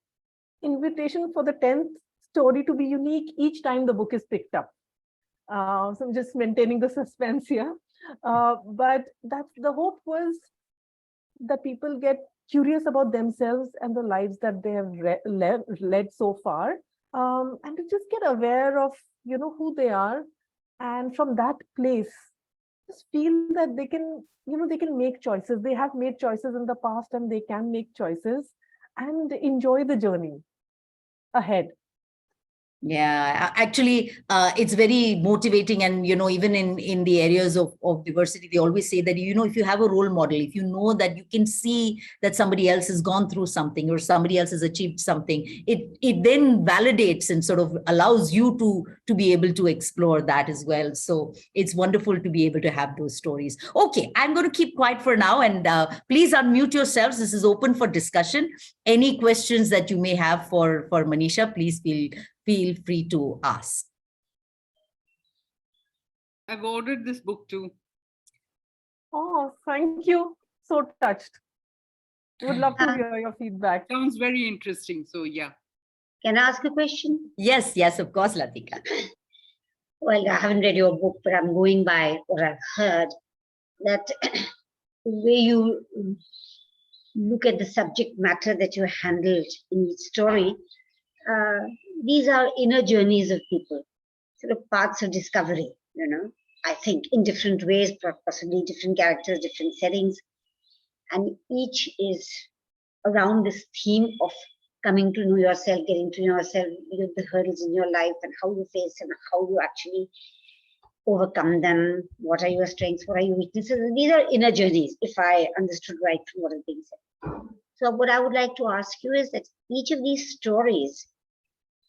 [SPEAKER 6] for the 10th story to be unique each time the book is picked up. So I'm just maintaining the suspense here. But that's the hope, was that people get curious about themselves and the lives that they have led so far, and to just get aware of who they are, and from that place just feel that they can make choices. They have made choices in the past, and they can make choices and enjoy the journey ahead.
[SPEAKER 1] Yeah, actually, it's very motivating. And, even in the areas of diversity, they always say that, if you have a role model, if you know that you can see that somebody else has gone through something or somebody else has achieved something, it then validates and sort of allows you to be able to explore that as well. So it's wonderful to be able to have those stories. Okay, I'm going to keep quiet for now, and please unmute yourselves. This is open for discussion. Any questions that you may have for Manisha, please feel free to ask.
[SPEAKER 4] I've ordered this book too.
[SPEAKER 6] Oh, thank you. So touched. Would love to hear your feedback.
[SPEAKER 4] Sounds very interesting. So yeah.
[SPEAKER 3] Can I ask a question?
[SPEAKER 1] Yes, of course, Latika.
[SPEAKER 3] Well, I haven't read your book, but I'm going by what I've heard, that the way you look at the subject matter that you handled in each story, these are inner journeys of people, sort of paths of discovery, I think, in different ways, possibly different characters, different settings. And each is around this theme of coming to know yourself, getting to know yourself, the hurdles in your life and how you face and how you actually overcome them. What are your strengths? What are your weaknesses? These are inner journeys, if I understood right from what is being said. So what I would like to ask you is that each of these stories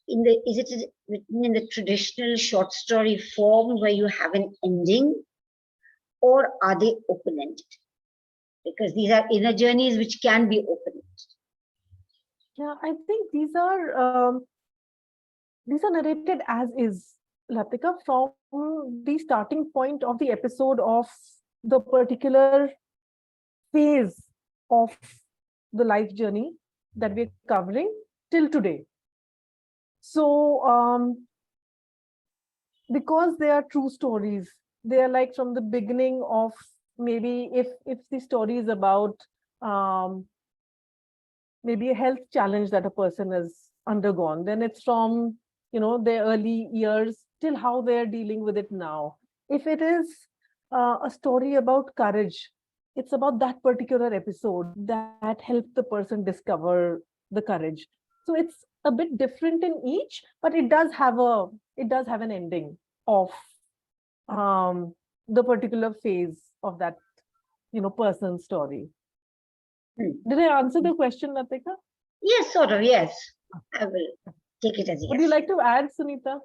[SPEAKER 3] is it written in the traditional short story form where you have an ending, or are they open-ended? Because these are inner journeys which can be open-ended.
[SPEAKER 6] Yeah, I think these are narrated as is, Latika, from the starting point of the episode of the particular phase of the life journey that we're covering till today. So because they are true stories, they are like from the beginning of, maybe if the story is about maybe a health challenge that a person has undergone, then it's from their early years till how they're dealing with it now. If it is a story about courage, it's about that particular episode that helped the person discover the courage. So it's a bit different in each, but it does have an ending of the particular phase of that person's story. Did I answer the question, Latika?
[SPEAKER 3] Yes, sort of, yes. I will take it as yes.
[SPEAKER 6] Would you like to add, Sunita?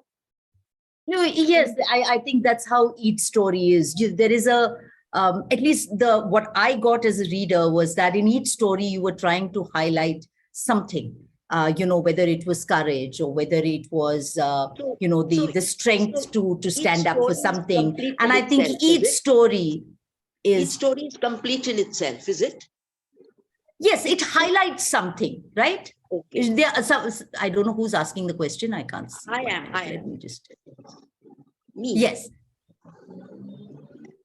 [SPEAKER 1] No, yes, I think that's how each story is. There is a, at least what I got as a reader was that in each story you were trying to highlight something, whether it was courage or whether it was, the strength to stand up for something. And I think each story
[SPEAKER 5] Each story is complete in itself, is it?
[SPEAKER 1] Yes, it highlights something, right?
[SPEAKER 5] Okay.
[SPEAKER 1] There are some, I don't know who's asking the question. I can't see.
[SPEAKER 5] I am.
[SPEAKER 1] Let me just.
[SPEAKER 5] Me.
[SPEAKER 1] Yes.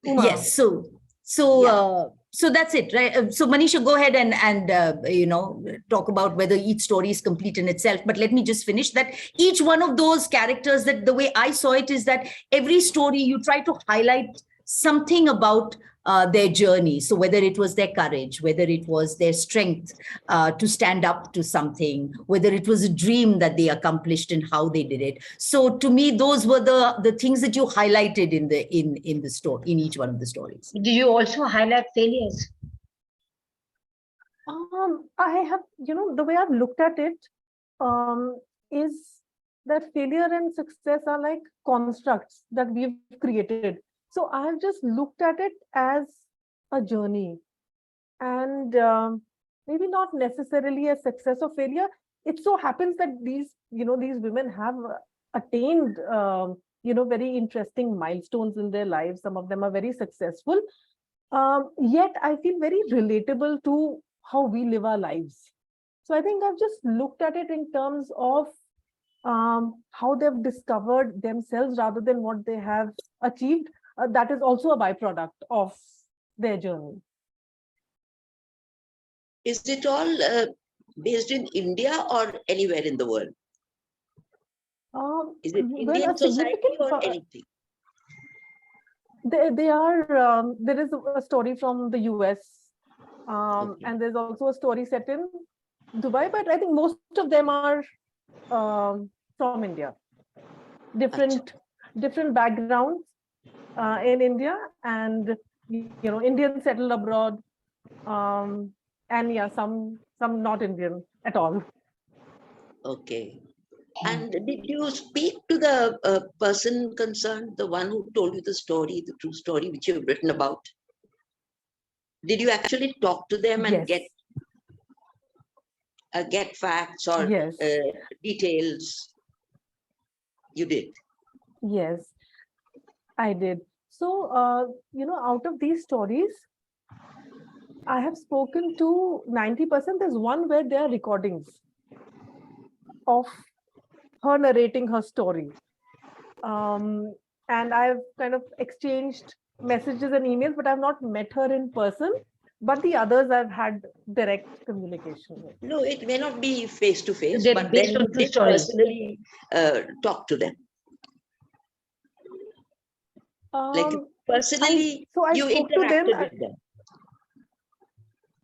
[SPEAKER 6] Uma.
[SPEAKER 1] Yes. So that's it, right? So Manisha, go ahead and talk about whether each story is complete in itself. But let me just finish that. Each one of those characters, that the way I saw it is that every story you try to highlight something about their journey. So whether it was their courage, whether it was their strength to stand up to something, whether it was a dream that they accomplished and how they did it. So to me, those were the things that you highlighted in the story, in each one of the stories.
[SPEAKER 3] Do you also highlight failures?
[SPEAKER 6] I have, the way I've looked at it is that failure and success are like constructs that we've created. So I've just looked at it as a journey, and maybe not necessarily a success or failure. It so happens that these women have attained, very interesting milestones in their lives. Some of them are very successful. Yet I feel very relatable to how we live our lives. So I think I've just looked at it in terms of how they've discovered themselves rather than what they have achieved. That is also a byproduct of their journey.
[SPEAKER 5] Is it all based in India or anywhere in the world? Is it Indian society or anything?
[SPEAKER 6] They are. There is a story from the US,
[SPEAKER 5] Okay.
[SPEAKER 6] and there's also a story set in Dubai. But I think most of them are from India. Different backgrounds in India, and Indians settled abroad, and yeah, some not Indian at all.
[SPEAKER 5] Okay. And did you speak to the person concerned, the one who told you the story, the true story which you've written about? Did you actually talk to them and
[SPEAKER 6] Yes.
[SPEAKER 5] get facts or
[SPEAKER 6] Yes.
[SPEAKER 5] details? You did.
[SPEAKER 6] Yes, I did. So, out of these stories, I have spoken to 90%. There's one where there are recordings of her narrating her story. And I've kind of exchanged messages and emails, but I've not met her in person. But the others I've had direct communication with.
[SPEAKER 5] No, it may not be face to face,
[SPEAKER 3] They're
[SPEAKER 5] but
[SPEAKER 3] based
[SPEAKER 5] then
[SPEAKER 3] on
[SPEAKER 5] you
[SPEAKER 3] true
[SPEAKER 5] did
[SPEAKER 3] stories.
[SPEAKER 5] personally talk to them. Like personally, you interacted with them.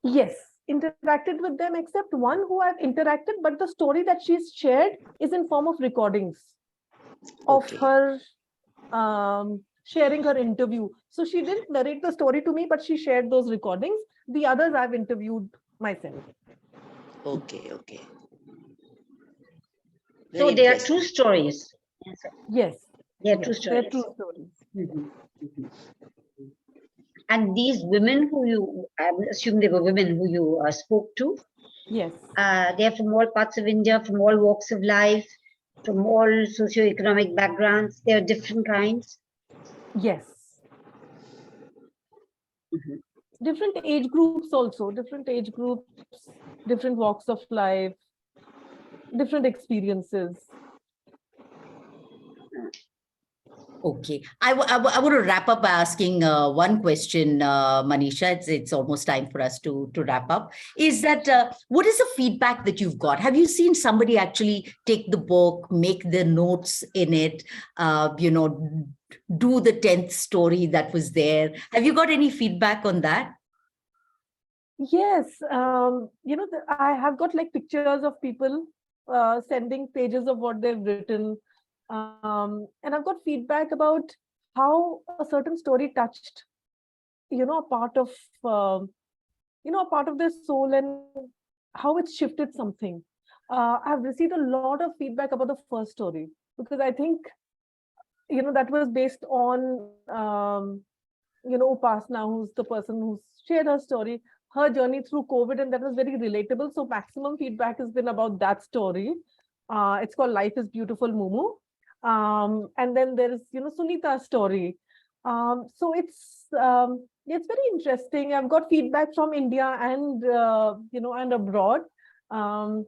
[SPEAKER 6] Yes, interacted with them, except one who I've interacted, but the story that she's shared is in form of recordings of her sharing her interview. So she didn't narrate the story to me, but she shared those recordings. The others I've interviewed myself.
[SPEAKER 5] Okay.
[SPEAKER 3] So
[SPEAKER 5] Very
[SPEAKER 3] they are
[SPEAKER 5] interesting.
[SPEAKER 3] true stories.
[SPEAKER 6] Yes,
[SPEAKER 3] They are
[SPEAKER 6] yes,
[SPEAKER 3] true
[SPEAKER 6] they're
[SPEAKER 3] stories.
[SPEAKER 6] true stories.
[SPEAKER 3] Mhm. Mhm. And these women who you, I assume they were women who you spoke to,
[SPEAKER 6] Yes,
[SPEAKER 3] they are from all parts of India, from all walks of life, from all socioeconomic backgrounds. They are different kinds.
[SPEAKER 6] yes.
[SPEAKER 3] Mhm.
[SPEAKER 6] Different age groups also, different age groups, different walks of life, different experiences.
[SPEAKER 1] Okay. I want to wrap up by asking one question, Manisha. It's almost time for us to wrap up. Is that what is the feedback that you've got? Have you seen somebody actually take the book, make the notes in it, do the 10th story that was there? Have you got any feedback on that?
[SPEAKER 6] Yes, I have got like pictures of people sending pages of what they've written. And I've got feedback about how a certain story touched, a part of, a part of their soul and how it shifted something. I've received a lot of feedback about the first story because I think, that was based on, Upasna, who's the person who's shared her story, her journey through COVID, and that was very relatable. So maximum feedback has been about that story. It's called Life is Beautiful, Mumu. And then there is, Sunita's story. So it's very interesting. I've got feedback from India and and abroad. Um,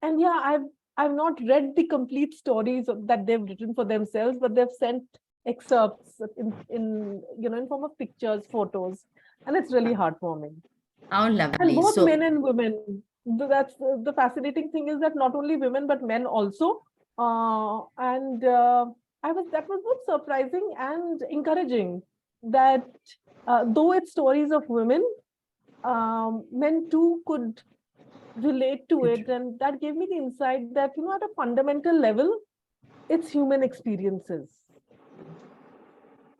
[SPEAKER 6] and yeah, I've not read the complete stories that they've written for themselves, but they've sent excerpts in form of pictures, photos, and it's really heartwarming.
[SPEAKER 1] How
[SPEAKER 6] And
[SPEAKER 1] lovely.
[SPEAKER 6] both
[SPEAKER 1] So
[SPEAKER 6] men and women. That's the fascinating thing is that not only women but men also. And that was both surprising and encouraging that though it's stories of women, men too could relate to it, and that gave me the insight that at a fundamental level, it's human experiences.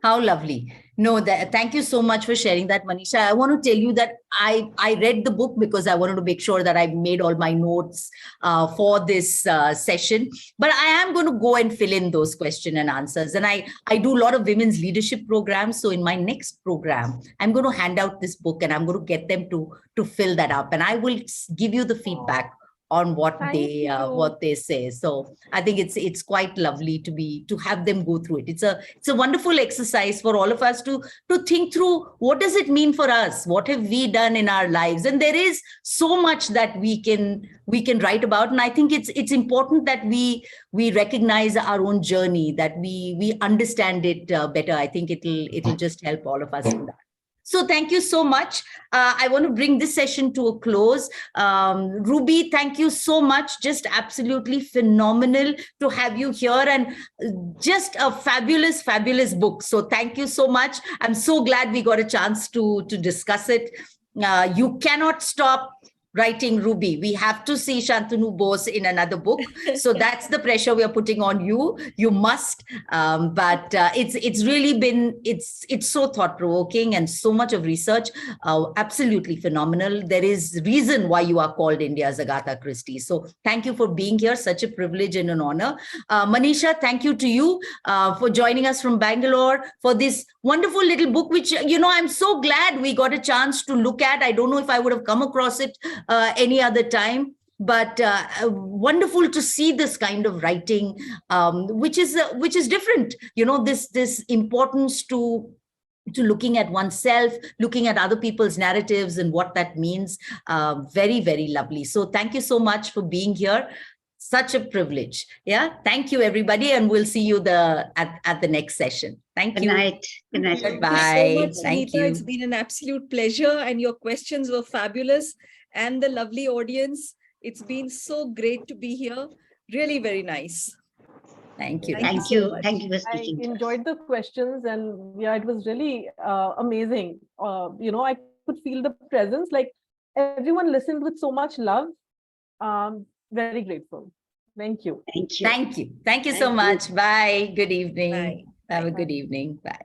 [SPEAKER 1] how lovely. No, thank you so much for sharing that, Manisha. I want to tell you that I read the book because I wanted to make sure that I made all my notes for this session. But I am going to go and fill in those question and answers. And I do a lot of women's leadership programs. So in my next program, I'm going to hand out this book and I'm going to get them to fill that up. And I will give you the feedback on what they say. So I think it's quite lovely to have them go through it. It's a wonderful exercise for all of us to think through what does it mean for us, what have we done in our lives, and there is so much that we can write about. And I think it's important that we recognize our own journey, that we understand it better. I think it'll just help all of us in that. So thank you so much. I want to bring this session to a close. Ruby, thank you so much. Just absolutely phenomenal to have you here, and just a fabulous, fabulous book. So thank you so much. I'm so glad we got a chance to discuss it. You cannot stop writing, Ruby. We have to see Shantanu Bose in another book. So that's the pressure we are putting on you. You must. But it's really been, it's so thought-provoking and so much of research. Absolutely phenomenal. There is reason why you are called India's Agatha Christie. So thank you for being here. Such a privilege and an honor. Manisha, thank you to you for joining us from Bangalore for this wonderful little book, which, I'm so glad we got a chance to look at. I don't know if I would have come across it any other time, but wonderful to see this kind of writing, which is different. This importance to looking at oneself, looking at other people's narratives and what that means. Very, very lovely. So thank you so much for being here. Such a privilege. Yeah. Thank you, everybody. And we'll see you at the next session. Thank you.
[SPEAKER 3] Good night. Good night.
[SPEAKER 1] Goodbye.
[SPEAKER 2] Thank you so much,
[SPEAKER 1] Thank
[SPEAKER 2] Sunita.
[SPEAKER 1] you.
[SPEAKER 2] It's been an absolute pleasure, and your questions were fabulous. And the lovely audience. It's been so great to be here. Really very nice.
[SPEAKER 1] Thank you.
[SPEAKER 3] Thank
[SPEAKER 2] so
[SPEAKER 3] you.
[SPEAKER 2] much.
[SPEAKER 3] Thank you for
[SPEAKER 6] I
[SPEAKER 3] speaking to us.
[SPEAKER 6] enjoyed the questions, and yeah, it was really amazing. I could feel the presence. Like everyone listened with so much love. Very grateful. Thank you.
[SPEAKER 3] Thank you.
[SPEAKER 1] Thank you. Thank you so
[SPEAKER 5] Thank you.
[SPEAKER 1] much. Bye. Good evening.
[SPEAKER 2] Bye.
[SPEAKER 1] Have
[SPEAKER 2] Bye.
[SPEAKER 1] a good evening. Bye.